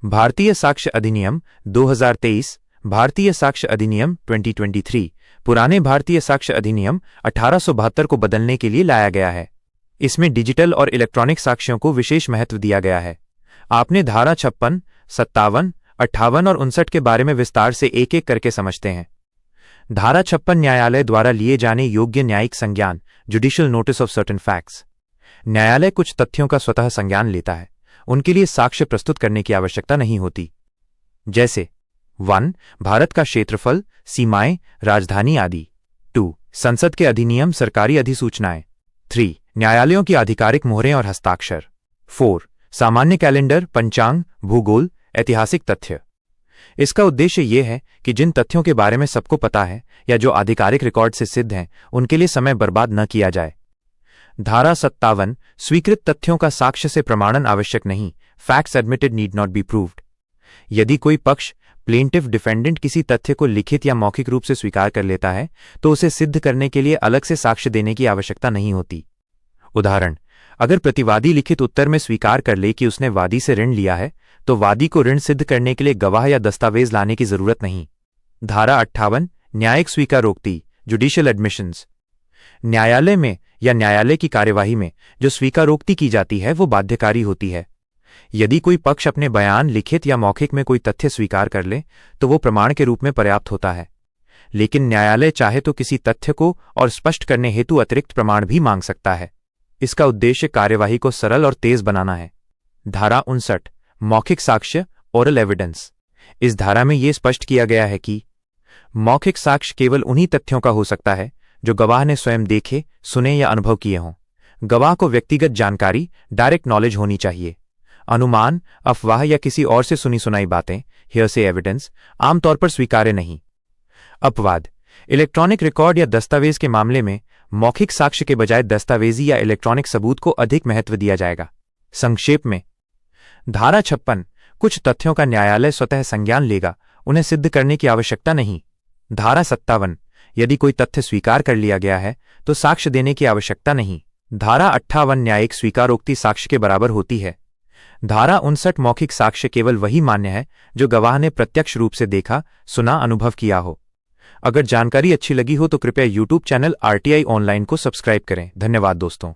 भारतीय साक्ष्य अधिनियम 2023, भारतीय साक्ष्य अधिनियम 2023 पुराने भारतीय साक्ष्य अधिनियम 1872 को बदलने के लिए लाया गया है। इसमें डिजिटल और इलेक्ट्रॉनिक साक्ष्यों को विशेष महत्व दिया गया है। आपने धारा 56, 57, 58 और 59 के बारे में विस्तार से एक एक करके समझते हैं। धारा 56 न्यायालय द्वारा लिए जाने योग्य न्यायिक संज्ञान, judicial notice of certain facts. न्यायालय कुछ तथ्यों का स्वतः संज्ञान लेता है, उनके लिए साक्ष्य प्रस्तुत करने की आवश्यकता नहीं होती। जैसे 1. भारत का क्षेत्रफल, सीमाएं, राजधानी आदि। 2. संसद के अधिनियम, सरकारी अधिसूचनाएं। 3. न्यायालयों की आधिकारिक मोहरें और हस्ताक्षर। 4. सामान्य कैलेंडर, पंचांग, भूगोल, ऐतिहासिक तथ्य। इसका उद्देश्य यह है कि जिन तथ्यों के बारे में सबको पता है या जो आधिकारिक रिकॉर्ड से सिद्ध हैं, उनके लिए समय बर्बाद न किया जाए। धारा 57 स्वीकृत तथ्यों का साक्ष्य से प्रमाणन आवश्यक नहीं, facts admitted need not be proved. यदि कोई पक्ष, प्लेंटिफ डिफेंडेंट, किसी तथ्य को लिखित या मौखिक रूप से स्वीकार कर लेता है तो उसे सिद्ध करने के लिए अलग से साक्ष्य देने की आवश्यकता नहीं होती। उदाहरण, अगर प्रतिवादी लिखित उत्तर में स्वीकार कर ले कि उसने वादी से ऋण लिया है, तो वादी को ऋण सिद्ध करने के लिए गवाह या दस्तावेज लाने की जरूरत नहीं। धारा 58 न्यायिक स्वीकारोक्ति, जुडिशियल एडमिशंस। न्यायालय में या न्यायालय की कार्यवाही में जो स्वीकारोक्ति की जाती है वो बाध्यकारी होती है। यदि कोई पक्ष अपने बयान, लिखित या मौखिक में कोई तथ्य स्वीकार कर ले तो वो प्रमाण के रूप में पर्याप्त होता है, लेकिन न्यायालय चाहे तो किसी तथ्य को और स्पष्ट करने हेतु अतिरिक्त प्रमाण भी मांग सकता है। इसका उद्देश्य कार्यवाही को सरल और तेज बनाना है। धारा 59 मौखिक साक्ष्य, ओरल एविडेंस। इस धारा में यह स्पष्ट किया गया है कि मौखिक साक्ष्य केवल उन्हीं तथ्यों का हो सकता है जो गवाह ने स्वयं देखे, सुने या अनुभव किए हों। गवाह को व्यक्तिगत जानकारी, डायरेक्ट नॉलेज होनी चाहिए। अनुमान, अफवाह या किसी और से सुनी सुनाई बातें, हियरसे एविडेंस, आमतौर पर स्वीकार्य नहीं। अपवाद, इलेक्ट्रॉनिक रिकॉर्ड या दस्तावेज के मामले में मौखिक साक्ष्य के बजाय दस्तावेजी या इलेक्ट्रॉनिक सबूत को अधिक महत्व दिया जाएगा। संक्षेप में, धारा 56 कुछ तथ्यों का न्यायालय स्वतः संज्ञान लेगा, उन्हें सिद्ध करने की आवश्यकता नहीं। धारा 57 यदि कोई तथ्य स्वीकार कर लिया गया है तो साक्ष्य देने की आवश्यकता नहीं। धारा 58 न्यायिक स्वीकारोक्ति साक्ष्य के बराबर होती है। धारा 59 मौखिक साक्ष्य केवल वही मान्य है जो गवाह ने प्रत्यक्ष रूप से देखा, सुना, अनुभव किया हो। अगर जानकारी अच्छी लगी हो तो कृपया YouTube चैनल RTI ऑनलाइन को सब्सक्राइब करें। धन्यवाद दोस्तों।